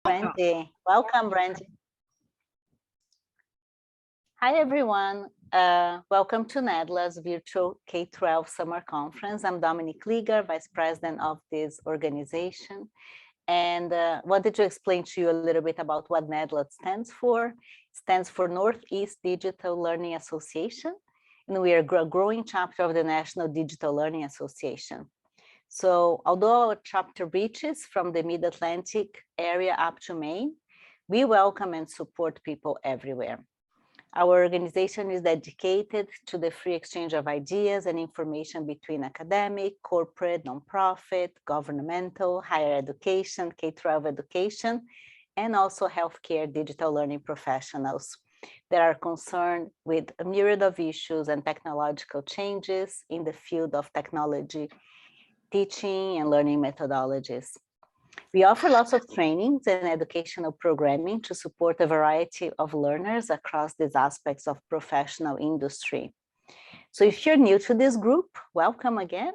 Brandy. Welcome, Brandy. Hi, everyone. Welcome to NEDLA's virtual K-12 summer conference. I'm Dominique Lieger, Vice President of this organization, and wanted to explain to you a little bit about what NEDLA stands for. It stands for Northeast Digital Learning Association, and we are a growing chapter of the National Digital Learning Association. So although our chapter reaches from the Mid-Atlantic area up to Maine, we welcome and support people everywhere. Our organization is dedicated to the free exchange of ideas and information between academic, corporate, nonprofit, governmental, higher education, K-12 education, and also healthcare digital learning professionals that are concerned with a myriad of issues and technological changes in the field of technology, teaching and learning methodologies. We offer lots of trainings and educational programming to support a variety of learners across these aspects of professional industry. So if you're new to this group, welcome again.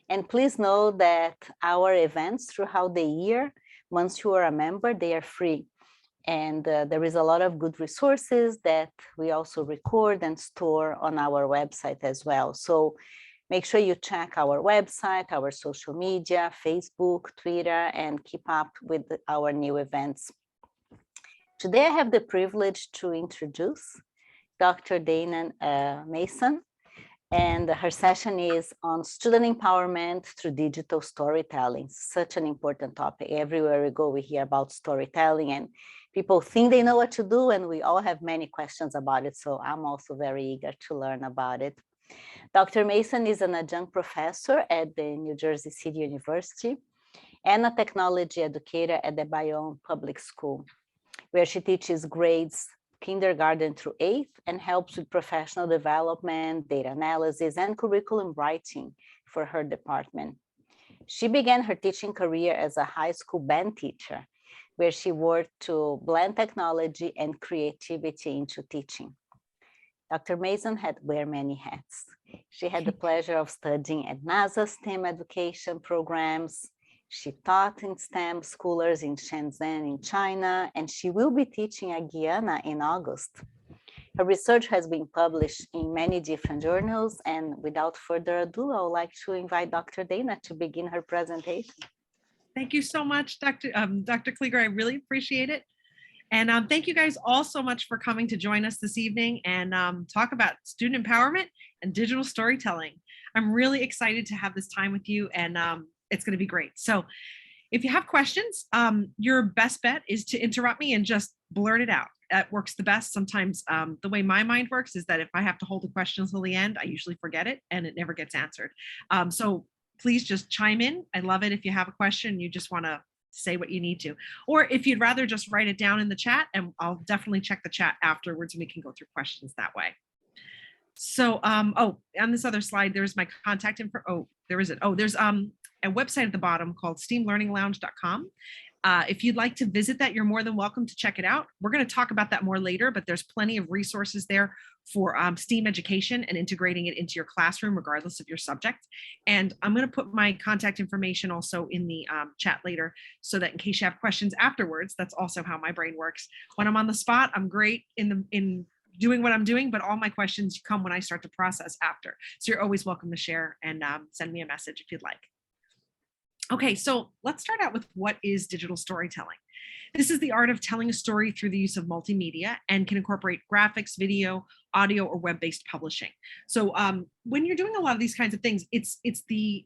And please know that our events throughout the year, once you are a member, they are free. And there is a lot of good resources that we also record and store on our website as well. So make sure you check our website, our social media, Facebook, Twitter, and keep up with our new events. Today, I have the privilege to introduce Dr. Dana Mason, and her session is on student empowerment through digital storytelling. Such an important topic. Everywhere we go, we hear about storytelling, and people think they know what to do, and we all have many questions about it. So I'm also very eager to learn about it. Dr. Mason is an adjunct professor at the New Jersey City University and a technology educator at the Bayonne Public School, where she teaches grades kindergarten through 8th and helps with professional development, data analysis, and curriculum writing for her department. She began her teaching career as a high school band teacher, where she worked to blend technology and creativity into teaching. Dr. Mason had wear many hats. She had the pleasure of studying at NASA STEM education programs. She taught in STEM schoolers in Shenzhen in China, and she will be teaching at Guyana in August. Her research has been published in many different journals, and without further ado, I would like to invite Dr. Dana to begin her presentation. Thank you so much, Dr. Klieger. I really appreciate it. And thank you guys all so much for coming to join us this evening and talk about student empowerment and digital storytelling. I'm really excited to have this time with you, and it's going to be great. So if you have questions, your best bet is to interrupt me and just blurt it out. That works the best. Sometimes the way my mind works is that if I have to hold a question until the end, I usually forget it and it never gets answered. So please just chime in. I love it if you have a question, you just want to say what you need to, or if you'd rather just write it down in the chat, and I'll definitely check the chat afterwards and we can go through questions that way. So, oh, on this other slide, there's my contact info. Oh, there is it. Oh, there's a website at the bottom called steamlearninglounge.com. If you'd like to visit that, you're more than welcome to check it out. We're going to talk about that more later, but there's plenty of resources there for STEAM education and integrating it into your classroom, regardless of your subject. And I'm going to put my contact information also in the chat later, so that in case you have questions afterwards, that's also how my brain works. When I'm on the spot, I'm great in doing what I'm doing, but all my questions come when I start to process after. So you're always welcome to share and send me a message if you'd like. Okay, so let's start out with what is digital storytelling. This is the art of telling a story through the use of multimedia and can incorporate graphics, video, audio, or web-based publishing. So when you're doing a lot of these kinds of things, it's the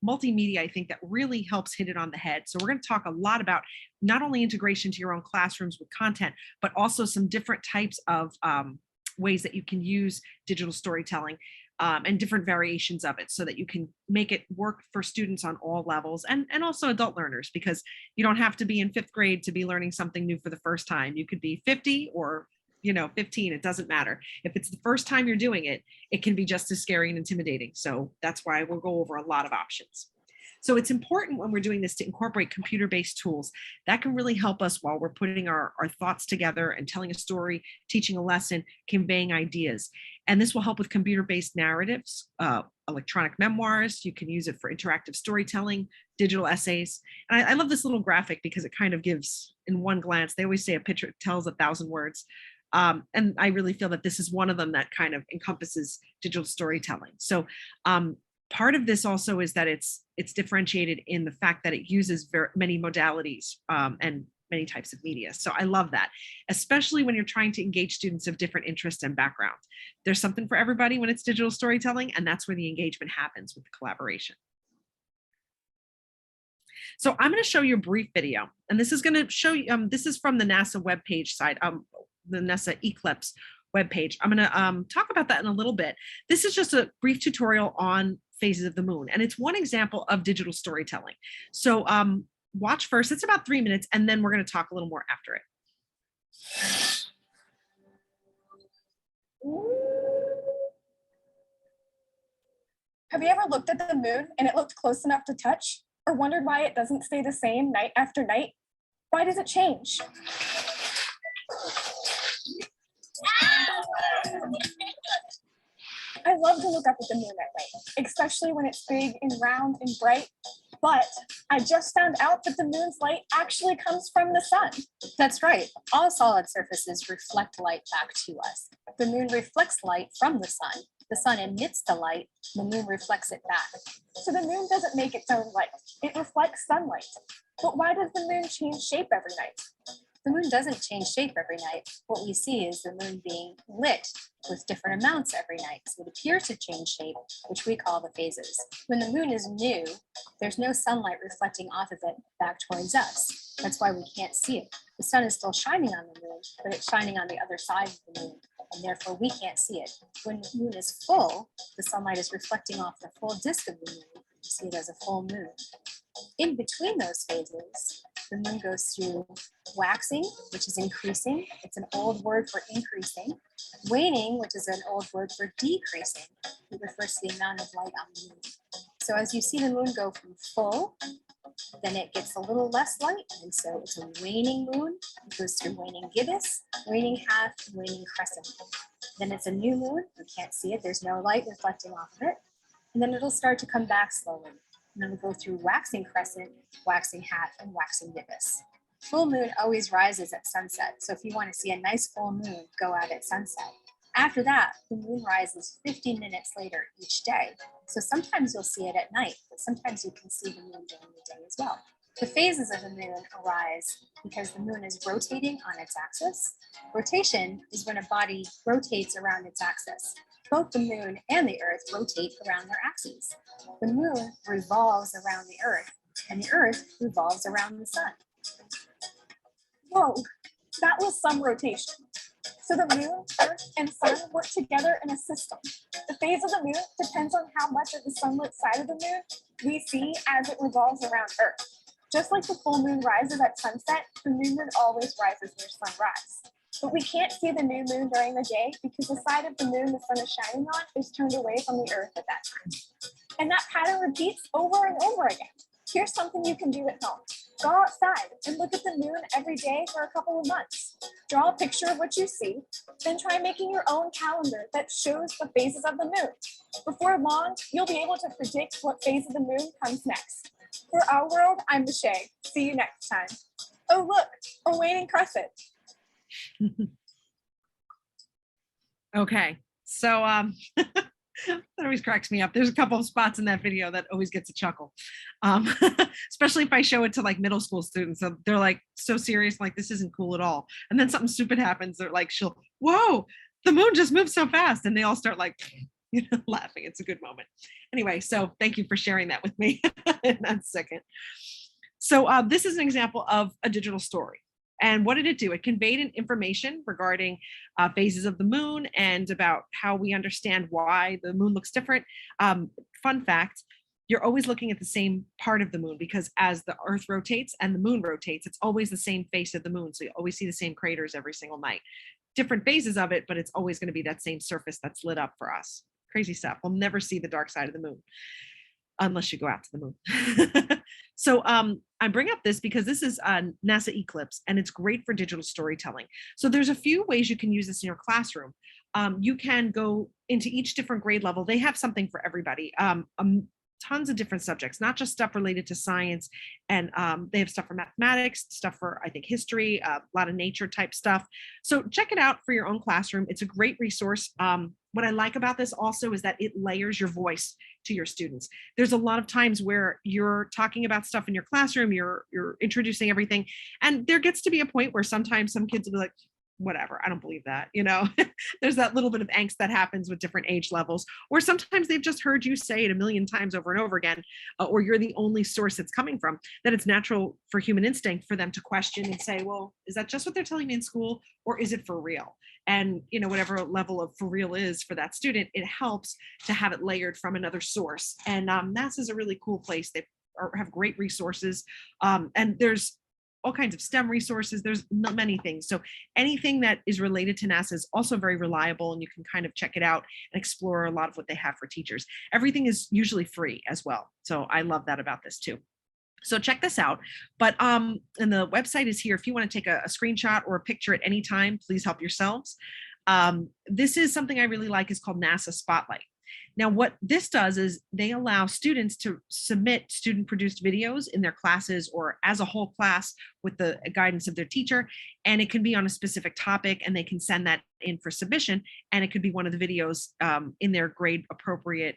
multimedia, I think, that really helps hit it on the head. So we're going to talk a lot about not only integration to your own classrooms with content, but also some different types of ways that you can use digital storytelling and different variations of it, so that you can make it work for students on all levels, and also adult learners, because you don't have to be in 5th grade to be learning something new for the first time. You could be 50 or 15, it doesn't matter. If it's the first time you're doing it, it can be just as scary and intimidating. So that's why we'll go over a lot of options. So it's important when we're doing this to incorporate computer-based tools that can really help us while we're putting our thoughts together and telling a story, teaching a lesson, conveying ideas. And this will help with computer-based narratives, electronic memoirs. You can use it for interactive storytelling, digital essays. And I love this little graphic because it kind of gives, in one glance, they always say a picture tells 1,000 words. And I really feel that this is one of them that kind of encompasses digital storytelling. So part of this also is that it's differentiated in the fact that it uses many modalities and many types of media. So I love that, especially when you're trying to engage students of different interests and background. There's something for everybody when it's digital storytelling, and that's where the engagement happens with the collaboration. So I'm going to show you a brief video, and this is going to show you, this is from the NASA webpage site, the NASA Eclipse webpage. I'm going to talk about that in a little bit. This is just a brief tutorial on phases of the moon, and it's one example of digital storytelling. So watch first, it's about 3 minutes, and then we're going to talk a little more after it. Have you ever looked at the moon and it looked close enough to touch? Or wondered why it doesn't stay the same night after night? Why does it change? I love to look up at the moon at night, especially when it's big and round and bright. But I just found out that the moon's light actually comes from the sun. That's right. All solid surfaces reflect light back to us. The moon reflects light from the sun. The sun emits the light. The moon reflects it back. So the moon doesn't make its own light. It reflects sunlight. But why does the moon change shape every night? The moon doesn't change shape every night. What we see is the moon being lit with different amounts every night. So it appears to change shape, which we call the phases. When the moon is new, there's no sunlight reflecting off of it back towards us. That's why we can't see it. The sun is still shining on the moon, but it's shining on the other side of the moon, and therefore we can't see it. When the moon is full, the sunlight is reflecting off the full disk of the moon. You see it as a full moon. In between those phases, the moon goes through waxing, which is increasing. It's an old word for increasing. Waning, which is an old word for decreasing. It refers to the amount of light on the moon. So as you see the moon go from full, then it gets a little less light, and so it's a waning moon. It goes through waning gibbous, waning half, waning crescent. Then it's a new moon. You can't see it. There's no light reflecting off of it. And then it'll start to come back slowly. And then we'll go through waxing crescent, waxing half, and waxing gibbous. Full moon always rises at sunset. So if you want to see a nice full moon, go out at sunset. After that, the moon rises 50 minutes later each day. So sometimes you'll see it at night, but sometimes you can see the moon during the day as well. The phases of the moon arise because the moon is rotating on its axis. Rotation is when a body rotates around its axis. Both the moon and the earth rotate around their axes. The moon revolves around the earth, and the earth revolves around the sun. Whoa, that was some rotation. So the moon, earth, and sun work together in a system. The phase of the moon depends on how much of the sunlit side of the moon we see as it revolves around earth. Just like the full moon rises at sunset, the new moon always rises near sunrise. But we can't see the new moon during the day because the side of the moon the sun is shining on is turned away from the earth at that time. And that pattern repeats over and over again. Here's something you can do at home. Go outside and look at the moon every day for a couple of months. Draw a picture of what you see, then try making your own calendar that shows the phases of the moon. Before long, you'll be able to predict what phase of the moon comes next. For Our World, I'm Michelle. See you next time. Oh, look, a waning crescent. Okay, so that always cracks me up. There's a couple of spots in that video that always gets a chuckle, especially if I show it to like middle school students. So they're like so serious, like this isn't cool at all. And then something stupid happens. They're like, whoa, the moon just moved so fast. And they all start like, laughing. It's a good moment. Anyway, so thank you for sharing that with me in that second. So this is an example of a digital story. And what did it do? It conveyed an information regarding phases of the moon and about how we understand why the moon looks different. Fun fact, you're always looking at the same part of the moon because as the earth rotates and the moon rotates, it's always the same face of the moon. So you always see the same craters every single night. Different phases of it, but it's always going to be that same surface that's lit up for us. Crazy stuff. We'll never see the dark side of the moon. unless you go out to the moon. So I bring up this because this is NASA Eclipse, and it's great for digital storytelling. So there's a few ways you can use this in your classroom. You can go into each different grade level. They have something for everybody. Tons of different subjects, not just stuff related to science. And they have stuff for mathematics, stuff for, I think, history, a lot of nature type stuff. So check it out for your own classroom. It's a great resource. What I like about this also is that it layers your voice to your students. There's a lot of times where you're talking about stuff in your classroom, you're introducing everything, and there gets to be a point where sometimes some kids will be like, whatever, I don't believe that, there's that little bit of angst that happens with different age levels, or sometimes they've just heard you say it a million times over and over again, or you're the only source it's coming from, that it's natural for human instinct for them to question and say, well, is that just what they're telling me in school, or is it for real? And whatever level of for real is for that student, it helps to have it layered from another source. And NASA is a really cool place. They have great resources, and there's all kinds of STEM resources. There's many things. So anything that is related to NASA is also very reliable, and you can kind of check it out and explore a lot of what they have for teachers. Everything is usually free as well. So I love that about this too. So check this out. But and the website is here. If you want to take a screenshot or a picture at any time, please help yourselves. This is something I really like. It's called NASA Spotlight. Now, what this does is they allow students to submit student-produced videos in their classes or as a whole class with the guidance of their teacher, and it can be on a specific topic, and they can send that in for submission, and it could be one of the videos in their grade-appropriate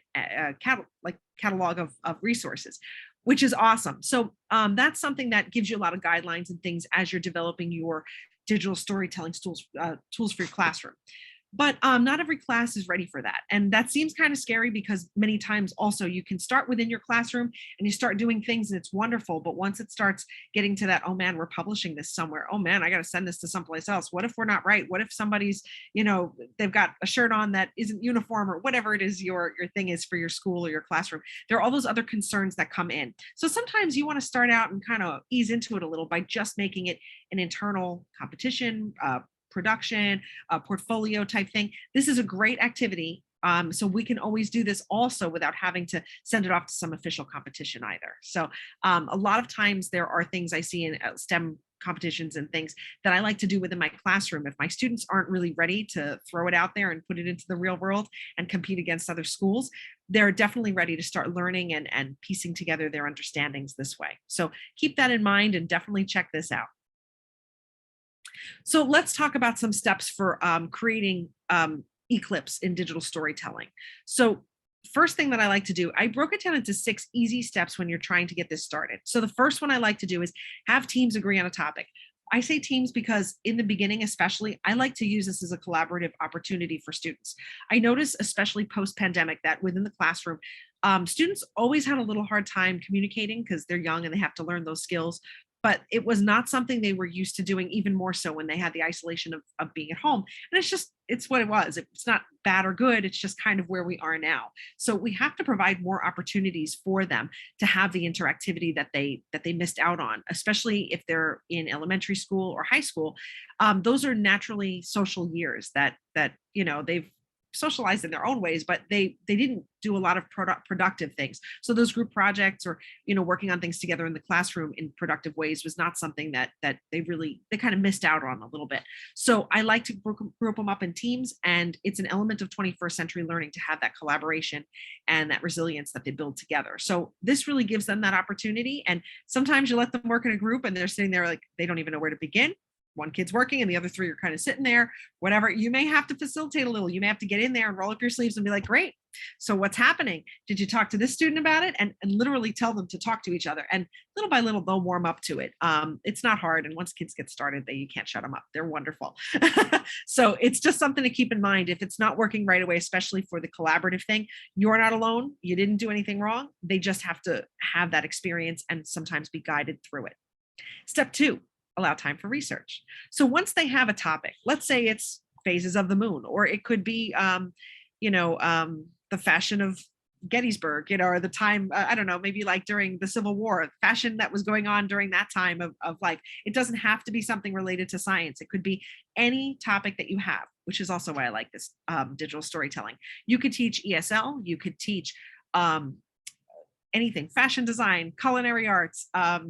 catalog of resources, which is awesome. So that's something that gives you a lot of guidelines and things as you're developing your digital storytelling tools for your classroom. But not every class is ready for that. And that seems kind of scary because many times also you can start within your classroom and you start doing things and it's wonderful. But once it starts getting to that, oh man, we're publishing this somewhere. Oh man, I got to send this to someplace else. What if we're not right? What if somebody's, they've got a shirt on that isn't uniform, or whatever it is your thing is for your school or your classroom. There are all those other concerns that come in. So sometimes you want to start out and kind of ease into it a little by just making it an internal competition, production, portfolio type thing. This is a great activity. So we can always do this also without having to send it off to some official competition either. So a lot of times there are things I see in STEM competitions and things that I like to do within my classroom. If my students aren't really ready to throw it out there and put it into the real world and compete against other schools, they're definitely ready to start learning and piecing together their understandings this way. So keep that in mind and definitely check this out. So let's talk about some steps for creating Eclipse in digital storytelling. So first thing that I like to do, I broke it down into 6 easy steps when you're trying to get this started. So the first one I like to do is have teams agree on a topic. I say teams because in the beginning, especially, I like to use this as a collaborative opportunity for students. I notice, especially post-pandemic, that within the classroom, students always had a little hard time communicating because they're young and they have to learn those skills. But it was not something they were used to doing, even more so when they had the isolation of being at home. And it's what it was. It's not bad or good. It's just kind of where we are now. So we have to provide more opportunities for them to have the interactivity that they missed out on, especially if they're in elementary school or high school. Those are naturally social years that they've socialized in their own ways, but they didn't do a lot of productive things. So those group projects or working on things together in the classroom in productive ways was not something that they kind of missed out on a little bit. So I like to group them up in teams, and it's an element of 21st century learning to have that collaboration and that resilience that they build together. So this really gives them that opportunity. And sometimes you let them work in a group and they're sitting there like they don't even know where to begin. One kid's working and the other 3 are kind of sitting there, whatever. You may have to facilitate a little. You may have to get in there and roll up your sleeves and be like, great. So what's happening? Did you talk to this student about it? And literally tell them to talk to each other. And little by little, they'll warm up to it. It's not hard. And once kids get started, you can't shut them up. They're wonderful. So it's just something to keep in mind. If it's not working right away, especially for the collaborative thing, you're not alone. You didn't do anything wrong. They just have to have that experience and sometimes be guided through it. Step 2. Allow time for research. So once they have a topic, let's say it's phases of the moon, or it could be, the fashion of Gettysburg, or the time, I don't know, maybe like during the Civil War, fashion that was going on during that time of life. It doesn't have to be something related to science. It could be any topic that you have, which is also why I like this digital storytelling. You could teach ESL, you could teach anything, fashion design, culinary arts,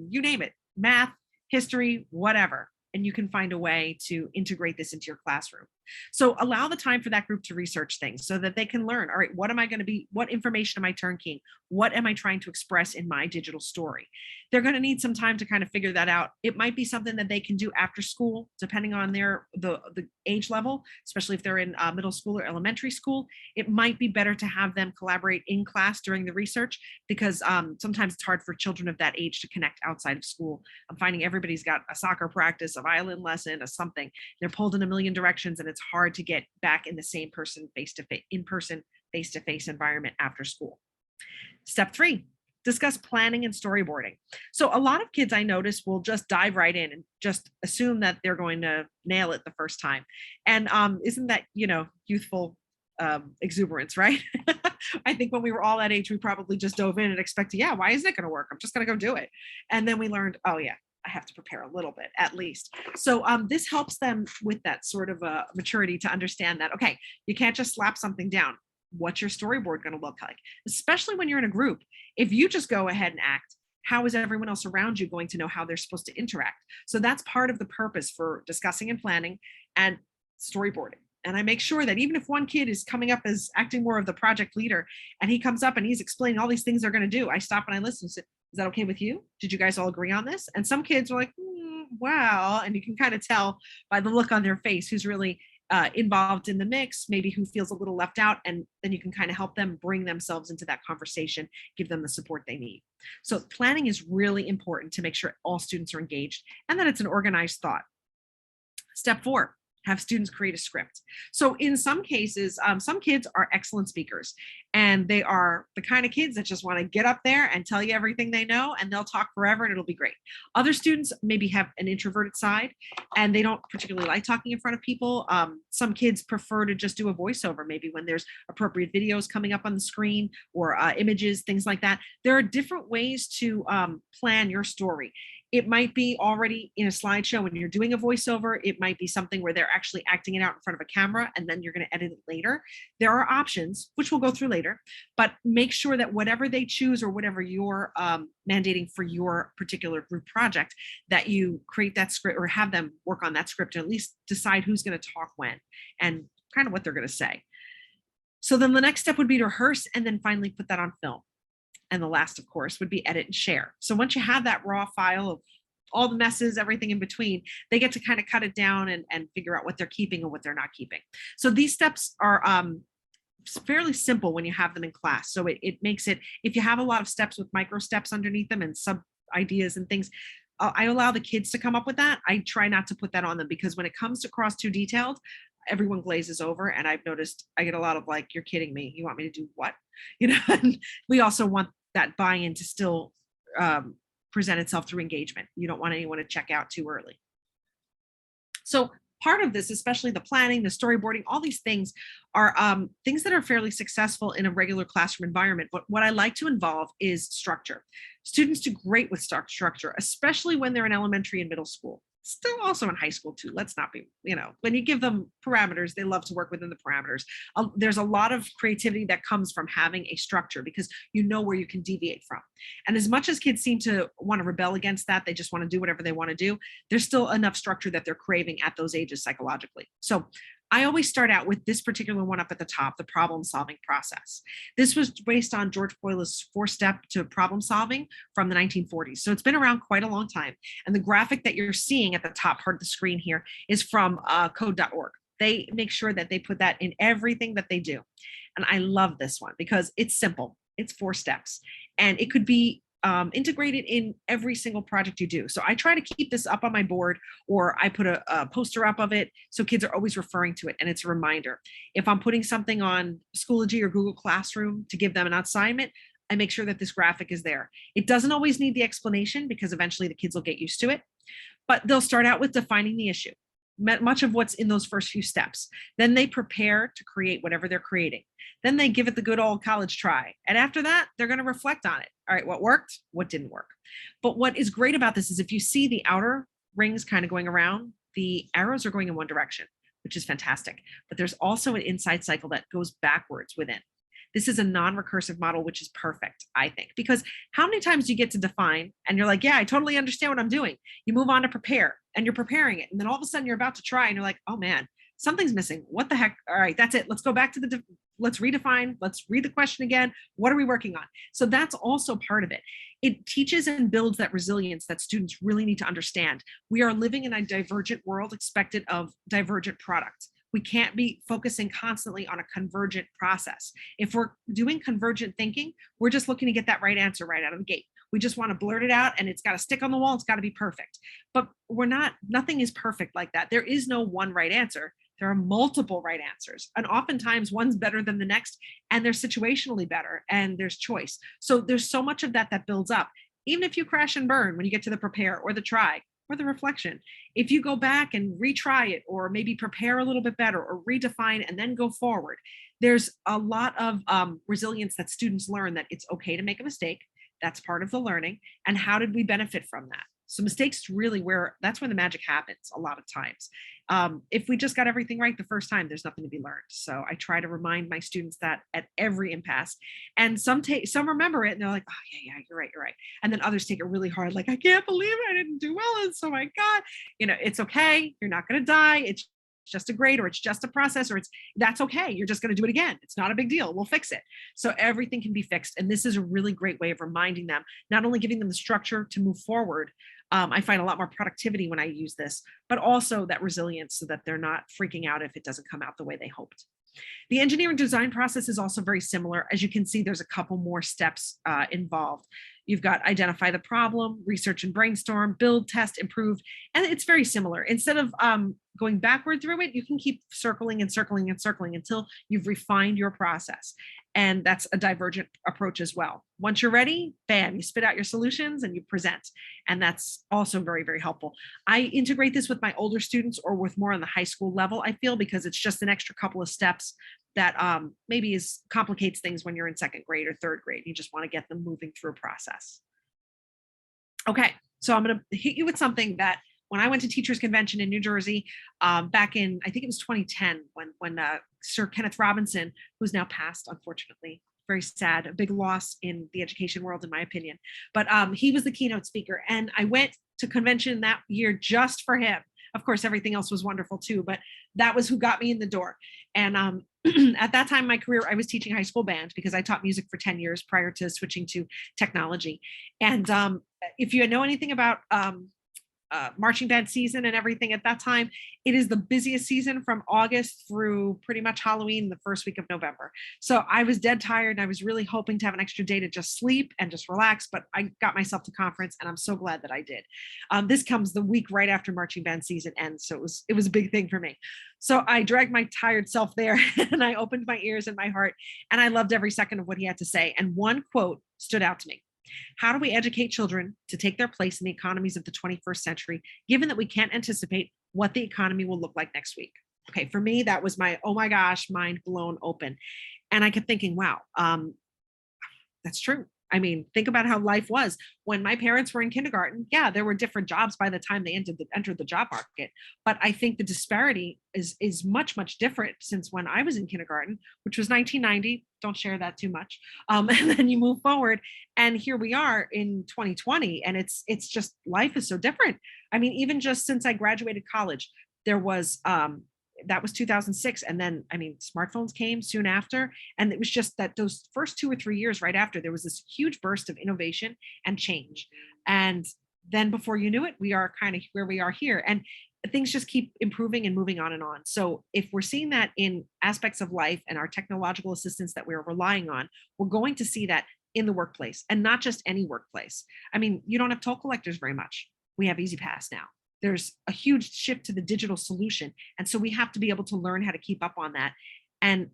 you name it, math, history, whatever. And you can find a way to integrate this into your classroom. So allow the time for that group to research things so that they can learn, all right, what am I going to be, what information am I turnkeying? What am I trying to express in my digital story? They're going to need some time to kind of figure that out. It might be something that they can do after school, depending on the age level, especially if they're in middle school or elementary school. It might be better to have them collaborate in class during the research, because sometimes it's hard for children of that age to connect outside of school. I'm finding everybody's got a soccer practice, a violin lesson, a something. They're pulled in a million directions, and it's hard to get back in the same person face-to-face, in-person face-to-face environment after school. Step 3, discuss planning and storyboarding. So a lot of kids I notice will just dive right in and just assume that they're going to nail it the first time. And isn't that, youthful exuberance, right? I think when we were all that age, we probably just dove in and expected, yeah, why isn't it going to work? I'm just going to go do it. And then we learned, oh yeah, I have to prepare a little bit at least. So this helps them with that sort of maturity to understand that, okay, you can't just slap something down. What's your storyboard going to look like? Especially when you're in a group. If you just go ahead and act, how is everyone else around you going to know how they're supposed to interact? So that's part of the purpose for discussing and planning and storyboarding. And I make sure that even if one kid is coming up as acting more of the project leader, and he comes up and he's explaining all these things they're going to do, I stop and I listen and say, is that okay with you? Did you guys all agree on this? And some kids are like, wow. And you can kind of tell by the look on their face who's really involved in the mix, maybe who feels a little left out. And then you can kind of help them bring themselves into that conversation, give them the support they need. So planning is really important to make sure all students are engaged and that it's an organized thought. Step 4, have students create a script. So in some cases, some kids are excellent speakers, and they are the kind of kids that just want to get up there and tell you everything they know, and they'll talk forever and it'll be great. Other students maybe have an introverted side and they don't particularly like talking in front of people. Some kids prefer to just do a voiceover, maybe when there's appropriate videos coming up on the screen or images, things like that. There are different ways to plan your story. It might be already in a slideshow when you're doing a voiceover. It might be something where they're actually acting it out in front of a camera and then you're going to edit it later. There are options, which we'll go through later, but make sure that whatever they choose or whatever you're mandating for your particular group project, that you create that script or have them work on that script and at least decide who's going to talk when and kind of what they're going to say. So then the next step would be to rehearse and then finally put that on film. And the last, of course, would be edit and share. So once you have that raw file of all the messes, everything in between, they get to kind of cut it down and figure out what they're keeping and what they're not keeping. So these steps are fairly simple when you have them in class. So it makes it, if you have a lot of steps with micro steps underneath them and sub ideas and things, I allow the kids to come up with that. I try not to put that on them because when it comes across too detailed, everyone glazes over. And I've noticed I get a lot of like, you're kidding me. You want me to do what? And we also want that buy-in to still present itself through engagement. You don't want anyone to check out too early. So part of this, especially the planning, the storyboarding, all these things are things that are fairly successful in a regular classroom environment. But what I like to involve is structure. Students do great with structure, especially when they're in elementary and middle school. Still also in high school too. Let's not be, when you give them parameters, they love to work within the parameters. There's a lot of creativity that comes from having a structure because you know where you can deviate from. And as much as kids seem to want to rebel against that, they just want to do whatever they want to do, there's still enough structure that they're craving at those ages psychologically. So I always start out with this particular one up at the top, the problem solving process. This was based on George Boyle's 4-step to problem solving from the 1940s. So it's been around quite a long time. And the graphic that you're seeing at the top part of the screen here is from code.org. They make sure that they put that in everything that they do. And I love this one because it's simple. It's 4 steps and it could be integrated in every single project you do. So I try to keep this up on my board or I put a poster up of it so kids are always referring to it and it's a reminder. If I'm putting something on Schoology or Google Classroom to give them an assignment, I make sure that this graphic is there. It doesn't always need the explanation because eventually the kids will get used to it, but they'll start out with defining the issue. Much of what's in those first few steps. Then they prepare to create whatever they're creating. Then they give it the good old college try. And after that, they're going to reflect on it. All right, what worked? What didn't work? But what is great about this is if you see the outer rings kind of going around, the arrows are going in one direction, which is fantastic. But there's also an inside cycle that goes backwards within. This is a non-recursive model, which is perfect, I think, because how many times do you get to define and you're like, yeah, I totally understand what I'm doing. You move on to prepare and you're preparing it. And then all of a sudden you're about to try and you're like, oh man, something's missing. What the heck? All right, that's it. Let's go back to let's redefine. Let's read the question again. What are we working on? So that's also part of it. It teaches and builds that resilience that students really need to understand. We are living in a divergent world expected of divergent products. We can't be focusing constantly on a convergent process. If we're doing convergent thinking, we're just looking to get that right answer right out of the gate. We just want to blurt it out and it's got to stick on the wall. It's got to be perfect. But nothing is perfect like that. There is no one right answer. There are multiple right answers. And oftentimes one's better than the next, and they're situationally better, and there's choice. So there's so much of that that builds up. Even if you crash and burn when you get to the prepare or the try, or the reflection. If you go back and retry it, or maybe prepare a little bit better, or redefine and then go forward, there's a lot of resilience that students learn, that it's okay to make a mistake. That's part of the learning. And how did we benefit from that? So mistakes really that's where the magic happens a lot of times. If we just got everything right the first time, there's nothing to be learned. So I try to remind my students that at every impasse. And some remember it and they're like, oh yeah, you're right. And then others take it really hard, like, I can't believe I didn't do well. And so my God, it's okay. You're not going to die. It's just a grade, or it's just a process, or that's okay. You're just going to do it again. It's not a big deal. We'll fix it. So everything can be fixed. And this is a really great way of reminding them, not only giving them the structure to move forward. I find a lot more productivity when I use this, but also that resilience so that they're not freaking out if it doesn't come out the way they hoped. The engineering design process is also very similar. As you can see, there's a couple more steps involved. You've got identify the problem, research and brainstorm, build, test, improve, and it's very similar. Instead of going backward through it, you can keep circling and circling and circling until you've refined your process. And that's a divergent approach as well. Once you're ready, bam, you spit out your solutions and you present. And that's also very, very helpful. I integrate this with my older students or with more on the high school level, I feel, because it's just an extra couple of steps that maybe complicates things when you're in second grade or third grade. You just want to get them moving through a process. Okay, so I'm going to hit you with something that when I went to Teachers Convention in New Jersey back in, I think it was 2010, when Sir Kenneth Robinson, who's now passed, unfortunately, very sad, a big loss in the education world, in my opinion. But he was the keynote speaker. And I went to convention that year just for him. Of course, everything else was wonderful too, but that was who got me in the door. And at that time in my career, I was teaching high school band because I taught music for 10 years prior to switching to technology. And if you know anything about marching band season and everything at that time, it is the busiest season from August through pretty much Halloween, the first week of November. So I was dead tired and I was really hoping to have an extra day to just sleep and just relax, but I got myself to conference and I'm so glad that I did. This comes the week right after marching band season ends. So it was a big thing for me. So I dragged my tired self there and I opened my ears and my heart and I loved every second of what he had to say. And one quote stood out to me. How do we educate children to take their place in the economies of the 21st century, given that we can't anticipate what the economy will look like next week? Okay, for me, that was my, oh my gosh, mind blown open. And I kept thinking, wow, that's true. I mean, think about how life was when my parents were in kindergarten. Yeah, there were different jobs by the time they entered the job market. But I think the disparity is much, much different since when I was in kindergarten, which was 1990. Don't share that too much. And then you move forward and here we are in 2020. And it's just, life is so different. I mean, even just since I graduated college, there was, that was 2006. And then, I mean, smartphones came soon after. And it was just that those first 2 or 3 years right after, there was this huge burst of innovation and change. And then before you knew it, we are kind of where we are here. And things just keep improving and moving on and on. So if we're seeing that in aspects of life and our technological assistance that we're relying on, we're going to see that in the workplace, and not just any workplace. I mean, you don't have toll collectors very much. We have E-ZPass now. There's a huge shift to the digital solution. And so we have to be able to learn how to keep up on that. And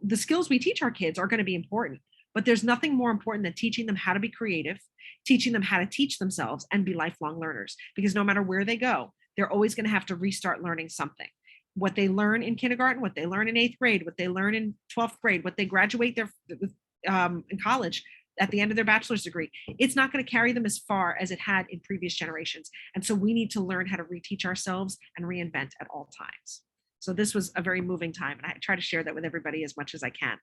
the skills we teach our kids are going to be important, but there's nothing more important than teaching them how to be creative, teaching them how to teach themselves and be lifelong learners, because no matter where they go, they're always going to have to restart learning something. What they learn in kindergarten, what they learn in 8th grade, what they learn in 12th grade, what they graduate in college, at the end of their bachelor's degree, it's not going to carry them as far as it had in previous generations. And so we need to learn how to reteach ourselves and reinvent at all times. So this was a very moving time, and I try to share that with everybody as much as I can.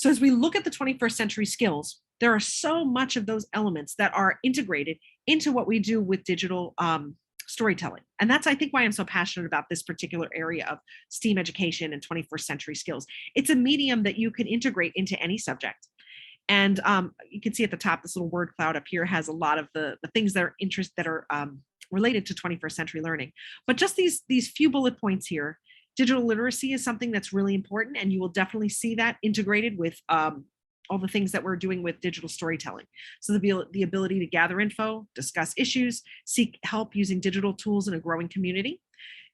So as we look at the 21st century skills, there are so much of those elements that are integrated into what we do with digital storytelling. And that's, I think, why I'm so passionate about this particular area of STEAM education and 21st century skills. It's a medium that you can integrate into any subject. And you can see at the top, this little word cloud up here has a lot of the things that are related to 21st century learning. But just these few bullet points here, digital literacy is something that's really important, and you will definitely see that integrated with all the things that we're doing with digital storytelling. So the ability to gather info, discuss issues, seek help using digital tools in a growing community.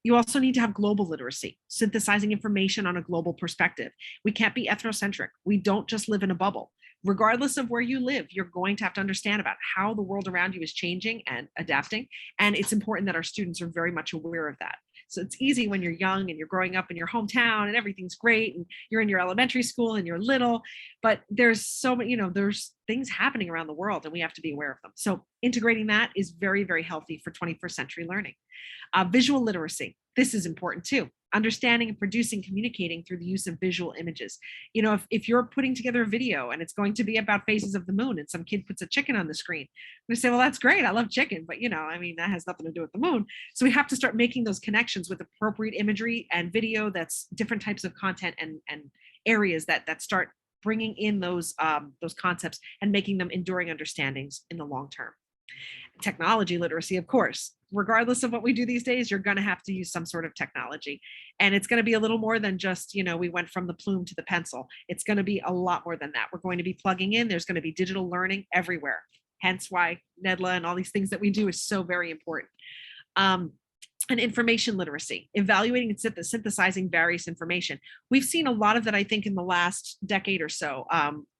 You also need to have global literacy, synthesizing information on a global perspective. We can't be ethnocentric. We don't just live in a bubble. Regardless of where you live, you're going to have to understand about how the world around you is changing and adapting. And it's important that our students are very much aware of that. So it's easy when you're young and you're growing up in your hometown and everything's great and you're in your elementary school and you're little, but there's so many, there's things happening around the world and we have to be aware of them. So integrating that is very, very healthy for 21st century learning. Visual literacy, this is important too. Understanding and producing, communicating through the use of visual images. If you're putting together a video and it's going to be about phases of the moon and some kid puts a chicken on the screen, we say, well, that's great. I love chicken, but that has nothing to do with the moon. So we have to start making those connections with appropriate imagery and video that's different types of content and areas that start bringing in those concepts and making them enduring understandings in the long term. Technology literacy, of course, regardless of what we do these days, you're going to have to use some sort of technology. And it's going to be a little more than just, we went from the plume to the pencil. It's going to be a lot more than that. We're going to be plugging in. There's going to be digital learning everywhere. Hence why NEDLA and all these things that we do is so very important. And information literacy, evaluating and synthesizing various information. We've seen a lot of that, I think, in the last decade or so.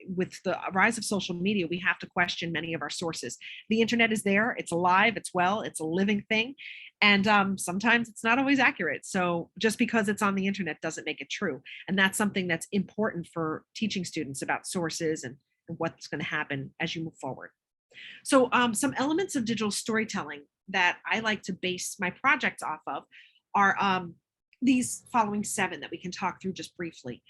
With the rise of social media, we have to question many of our sources. The internet is there, it's alive, it's a living thing. And sometimes it's not always accurate. So just because it's on the internet doesn't make it true. And that's something that's important for teaching students about sources and what's going to happen as you move forward. So some elements of digital storytelling that I like to base my projects off of are these following 7 that we can talk through just briefly.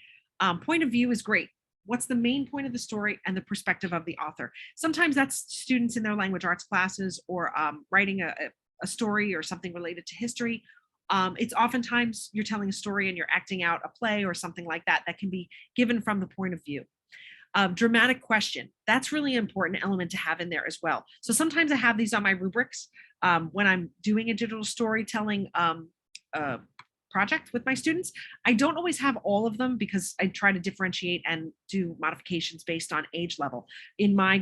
Point of view is great. What's the main point of the story and the perspective of the author? Sometimes that's students in their language arts classes or writing a story or something related to history. It's oftentimes you're telling a story and you're acting out a play or something like that that can be given from the point of view. Dramatic question, that's really an important element to have in there as well. So sometimes I have these on my rubrics when I'm doing a digital storytelling project with my students. I don't always have all of them because I try to differentiate and do modifications based on age level. In my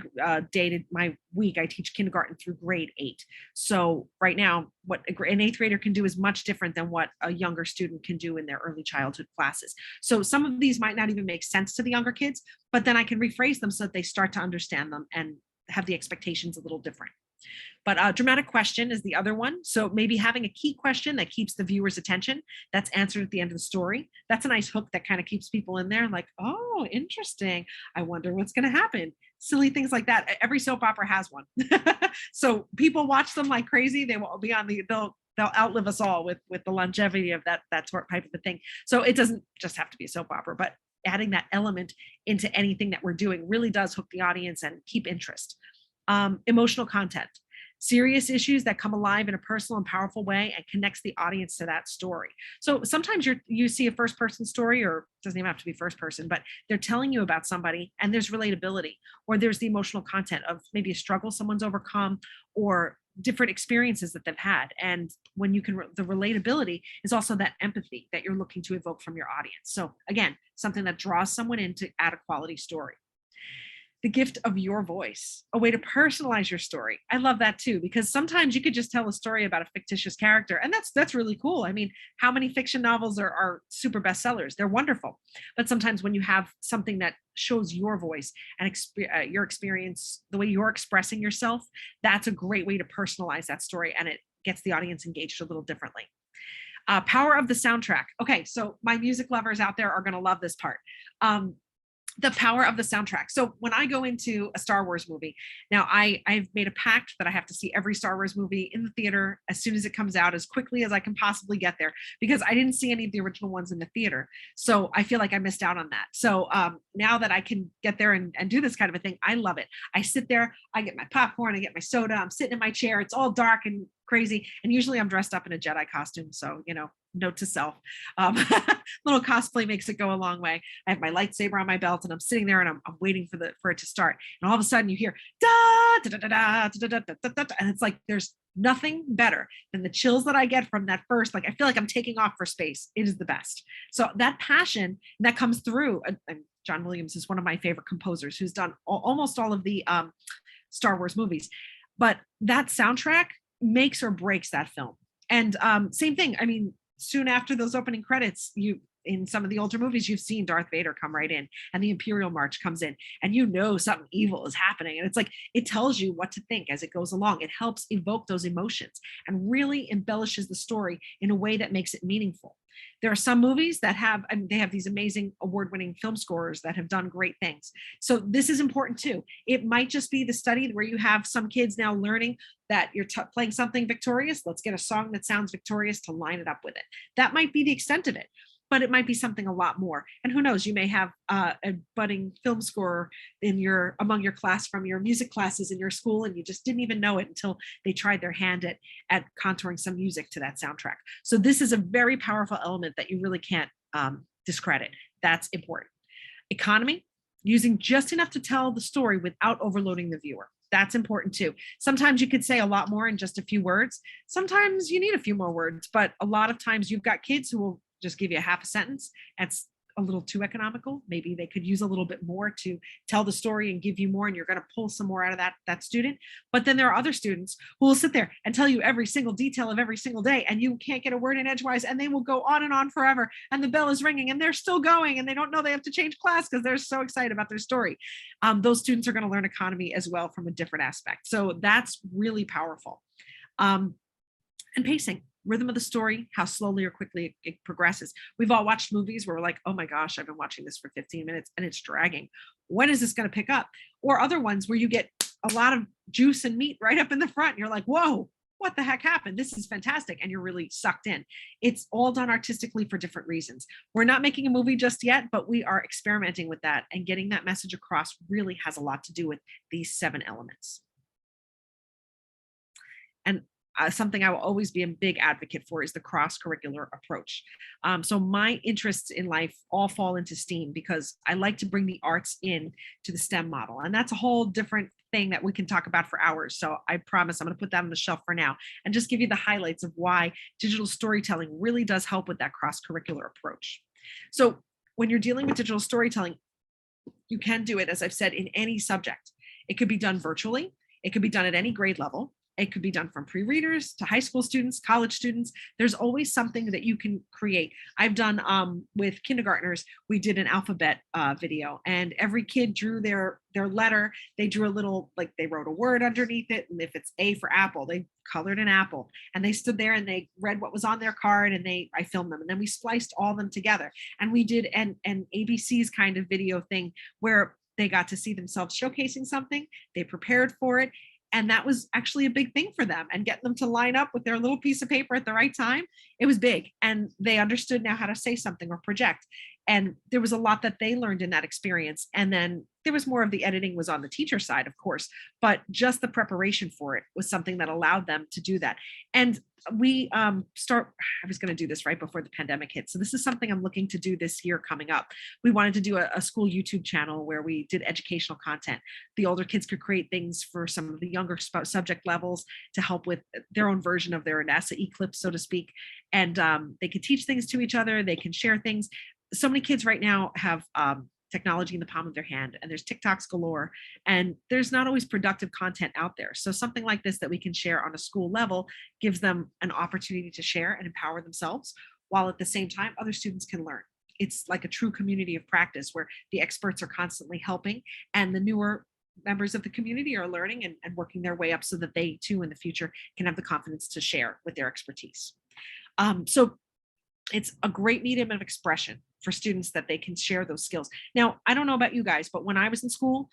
my week, I teach kindergarten through grade 8. So right now, what an 8th grader can do is much different than what a younger student can do in their early childhood classes. So some of these might not even make sense to the younger kids, but then I can rephrase them so that they start to understand them and have the expectations a little different. But dramatic question is the other one. So maybe having a key question that keeps the viewer's attention, that's answered at the end of the story. That's a nice hook that kind of keeps people in there like, oh, interesting. I wonder what's going to happen. Silly things like that. Every soap opera has one. So people watch them like crazy. They will be on they'll outlive us all with the longevity of that type of a thing. So it doesn't just have to be a soap opera, but adding that element into anything that we're doing really does hook the audience and keep interest. Emotional content, serious issues that come alive in a personal and powerful way and connects the audience to that story. So sometimes you see a first person story, or it doesn't even have to be first person, but they're telling you about somebody and there's relatability, or there's the emotional content of maybe a struggle someone's overcome or different experiences that they've had. And when you can, the relatability is also that empathy that you're looking to evoke from your audience. So again, something that draws someone in to add a quality story. The gift of your voice, a way to personalize your story. I love that too, because sometimes you could just tell a story about a fictitious character, and that's really cool. I mean, how many fiction novels are super bestsellers? They're wonderful. But sometimes when you have something that shows your voice and your experience, the way you're expressing yourself, that's a great way to personalize that story, and it gets the audience engaged a little differently. Power of the soundtrack. Okay, so my music lovers out there are going to love this part. the power of the soundtrack. So when I go into a Star Wars movie, now I've made a pact that I have to see every Star Wars movie in the theater as soon as it comes out, as quickly as I can possibly get there, because I didn't see any of the original ones in the theater. So I feel like I missed out on that. So now that I can get there and do this kind of a thing, I love it. I sit there, I get my popcorn, I get my soda, I'm sitting in my chair, it's all dark and crazy. And usually I'm dressed up in a Jedi costume. So, note to self, little cosplay makes it go a long way. I have my lightsaber on my belt and I'm sitting there and I'm waiting for it to start. And all of a sudden you hear da da da da da da da da da da, and it's like there's nothing better than the chills that I get from that first. Like I feel like I'm taking off for space. It is the best. So that passion that comes through. And John Williams is one of my favorite composers, who's done almost all of the Star Wars movies. But that soundtrack makes or breaks that film. And same thing. I mean, soon after those opening credits, in some of the older movies, you've seen Darth Vader come right in and the Imperial March comes in and something evil is happening. And it's like, it tells you what to think as it goes along. It helps evoke those emotions and really embellishes the story in a way that makes it meaningful. There are some movies that they have these amazing award-winning film scorers that have done great things. So this is important too. It might just be the study where you have some kids now learning that you're playing something victorious. Let's get a song that sounds victorious to line it up with it. That might be the extent of it, but it might be something a lot more. And who knows, you may have a budding film scorer among your class from your music classes in your school, and you just didn't even know it until they tried their hand at contouring some music to that soundtrack. So this is a very powerful element that you really can't discredit. That's important. Economy, using just enough to tell the story without overloading the viewer. That's important too. Sometimes you could say a lot more in just a few words. Sometimes you need a few more words, but a lot of times you've got kids who will just give you a half a sentence. That's a little too economical. Maybe they could use a little bit more to tell the story and give you more, and you're going to pull some more out of that student. But then there are other students who will sit there and tell you every single detail of every single day, and you can't get a word in edgewise, and they will go on and on forever, and the bell is ringing and they're still going and they don't know they have to change class because they're so excited about their story. Those students are going to learn economy as well from a different aspect. So that's really powerful. And pacing. Rhythm of the story, how slowly or quickly it progresses. We've all watched movies where we're like, oh my gosh, I've been watching this for 15 minutes and it's dragging. When is this going to pick up? Or other ones where you get a lot of juice and meat right up in the front. And you're like, whoa, what the heck happened? This is fantastic. And you're really sucked in. It's all done artistically for different reasons. We're not making a movie just yet, but we are experimenting with that, and getting that message across really has a lot to do with these 7 elements. And something I will always be a big advocate for is the cross-curricular approach. So my interests in life all fall into STEAM because I like to bring the arts in to the STEM model. And that's a whole different thing that we can talk about for hours. So I promise I'm going to put that on the shelf for now and just give you the highlights of why digital storytelling really does help with that cross-curricular approach. So when you're dealing with digital storytelling, you can do it, as I've said, in any subject. It could be done virtually. It could be done at any grade level. It could be done from pre-readers to high school students, college students. There's always something that you can create. I've done with kindergartners, we did an alphabet video, and every kid drew their letter. They drew a little, like they wrote a word underneath it. And if it's A for apple, they colored an apple, and they stood there and they read what was on their card, and I filmed them. And then we spliced all of them together. And we did an ABC's kind of video thing where they got to see themselves showcasing something. They prepared for it. And that was actually a big thing for them, and getting them to line up with their little piece of paper at the right time. It was big, and they understood now how to say something or project. And there was a lot that they learned in that experience. And then there was more of the editing was on the teacher side, of course, but just the preparation for it was something that allowed them to do that. And we I was going to do this right before the pandemic hit. So this is something I'm looking to do this year coming up. We wanted to do a school YouTube channel where we did educational content. The older kids could create things for some of the younger subject levels to help with their own version of their NASA eclipse, so to speak. And they could teach things to each other. They can share things. So many kids right now have technology in the palm of their hand, and there's TikToks galore, and there's not always productive content out there. So something like this that we can share on a school level gives them an opportunity to share and empower themselves, while at the same time other students can learn. It's like a true community of practice where the experts are constantly helping, and the newer members of the community are learning and working their way up so that they too in the future can have the confidence to share with their expertise. So it's a great medium of expression for students that they can share those skills. Now, I don't know about you guys, but when I was in school,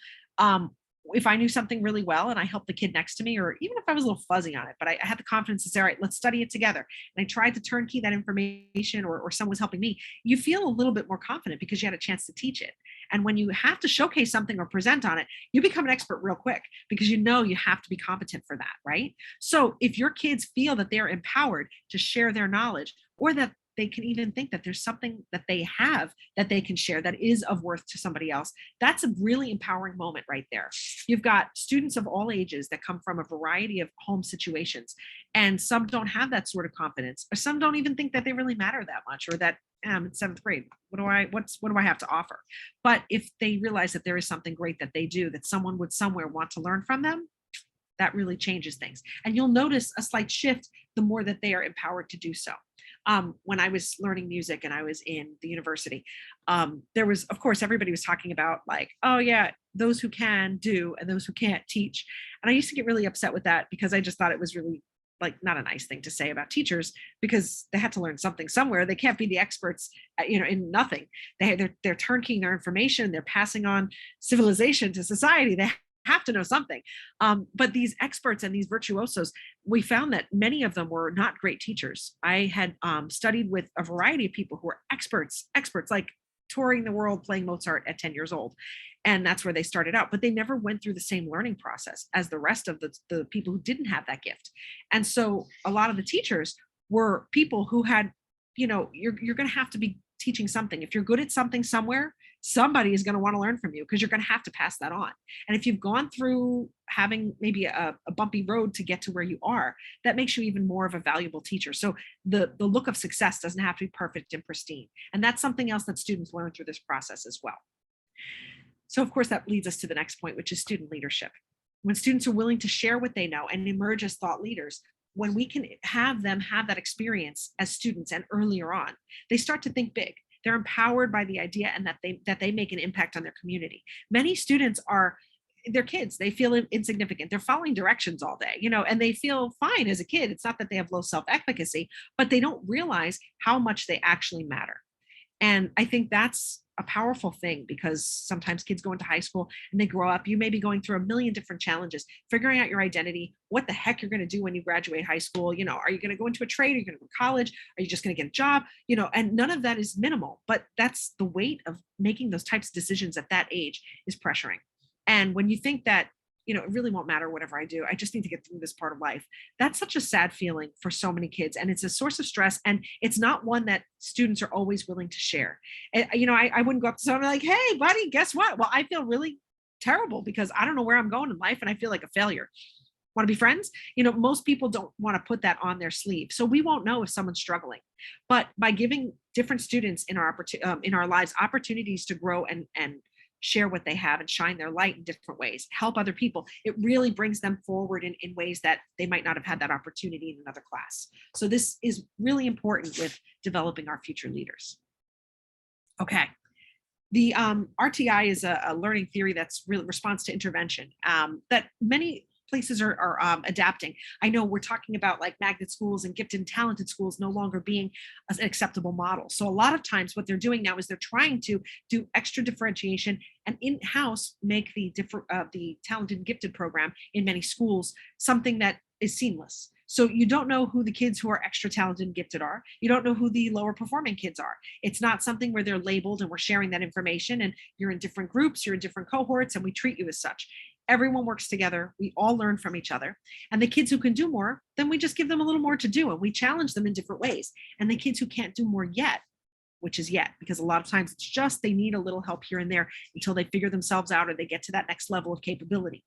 if I knew something really well and I helped the kid next to me, or even if I was a little fuzzy on it, but I had the confidence to say, all right, let's study it together. And I tried to turnkey that information, or someone was helping me, you feel a little bit more confident because you had a chance to teach it. And when you have to showcase something or present on it, you become an expert real quick because you know you have to be competent for that, right? So if your kids feel that they're empowered to share their knowledge, or that they can even think that there's something that they have that they can share that is of worth to somebody else, that's a really empowering moment right there. You've got students of all ages that come from a variety of home situations, and some don't have that sort of confidence, or some don't even think that they really matter that much, or that in seventh grade, what do I have to offer? But if they realize that there is something great that they do, that someone would somewhere want to learn from them, that really changes things. And you'll notice a slight shift the more that they are empowered to do so. When I was learning music and I was in the university, there was, of course, everybody was talking about like, oh yeah, those who can do and those who can't teach. And I used to get really upset with that because I just thought it was really like not a nice thing to say about teachers, because they had to learn something somewhere. They can't be the experts, in nothing. They're turnkeying their information. They're passing on civilization to society. They have to know something. But these experts and these virtuosos, we found that many of them were not great teachers. I had studied with a variety of people who were experts like touring the world playing Mozart at 10 years old. And that's where they started out, but they never went through the same learning process as the rest of the people who didn't have that gift. And so a lot of the teachers were people who had, you're going to have to be teaching something. If you're good at something somewhere, somebody is going to want to learn from you because you're going to have to pass that on. And if you've gone through having maybe a bumpy road to get to where you are, that makes you even more of a valuable teacher. So the look of success doesn't have to be perfect and pristine. And that's something else that students learn through this process as well. So of course, that leads us to the next point, which is student leadership. When students are willing to share what they know and emerge as thought leaders, when we can have them have that experience as students and earlier on, they start to think big. They're empowered by the idea and that they make an impact on their community. Many students they're kids. They feel insignificant. They're following directions all day, and they feel fine as a kid. It's not that they have low self-efficacy, but they don't realize how much they actually matter. And I think that's a powerful thing, because sometimes kids go into high school and they grow up. You may be going through a million different challenges, figuring out your identity, what the heck you're going to do when you graduate high school. Are you going to go into a trade? Are you going to go to college? Are you just going to get a job? And none of that is minimal, but that's the weight of making those types of decisions at that age is pressuring. And when you think that, it really won't matter whatever I do, I just need to get through this part of life, that's such a sad feeling for so many kids. And it's a source of stress. And it's not one that students are always willing to share. And, I wouldn't go up to someone like, hey, buddy, guess what? Well, I feel really terrible because I don't know where I'm going in life and I feel like a failure. Want to be friends? Most people don't want to put that on their sleeve. So we won't know if someone's struggling. But by giving different students in our lives opportunities to grow and share what they have and shine their light in different ways, help other people, it really brings them forward in ways that they might not have had that opportunity in another class. So this is really important with developing our future leaders. Okay. The RTI is a learning theory that's really response to intervention that many places are adapting. I know we're talking about like magnet schools and gifted and talented schools no longer being an acceptable model. So a lot of times what they're doing now is they're trying to do extra differentiation and in-house make the talented and gifted program in many schools something that is seamless. So you don't know who the kids who are extra talented and gifted are. You don't know who the lower performing kids are. It's not something where they're labeled and we're sharing that information and you're in different groups, you're in different cohorts, and we treat you as such. Everyone works together. We all learn from each other. And the kids who can do more, then we just give them a little more to do and we challenge them in different ways. And the kids who can't do more yet, which is yet, because a lot of times it's just they need a little help here and there until they figure themselves out or they get to that next level of capability.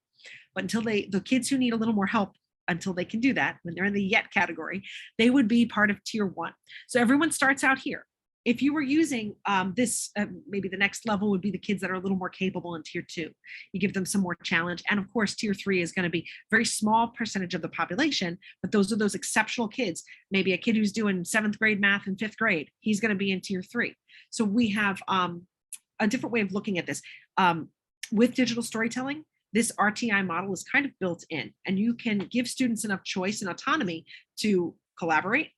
But until the kids who need a little more help, until they can do that, when they're in the yet category, they would be part of tier 1. So everyone starts out here. If you were using this, maybe the next level would be the kids that are a little more capable in tier 2. You give them some more challenge. And of course, tier 3 is going to be a very small percentage of the population, but those are those exceptional kids. Maybe a kid who's doing 7th grade math in 5th grade, he's going to be in tier 3. So we have a different way of looking at this. With digital storytelling, this RTI model is kind of built in, and you can give students enough choice and autonomy to collaborate,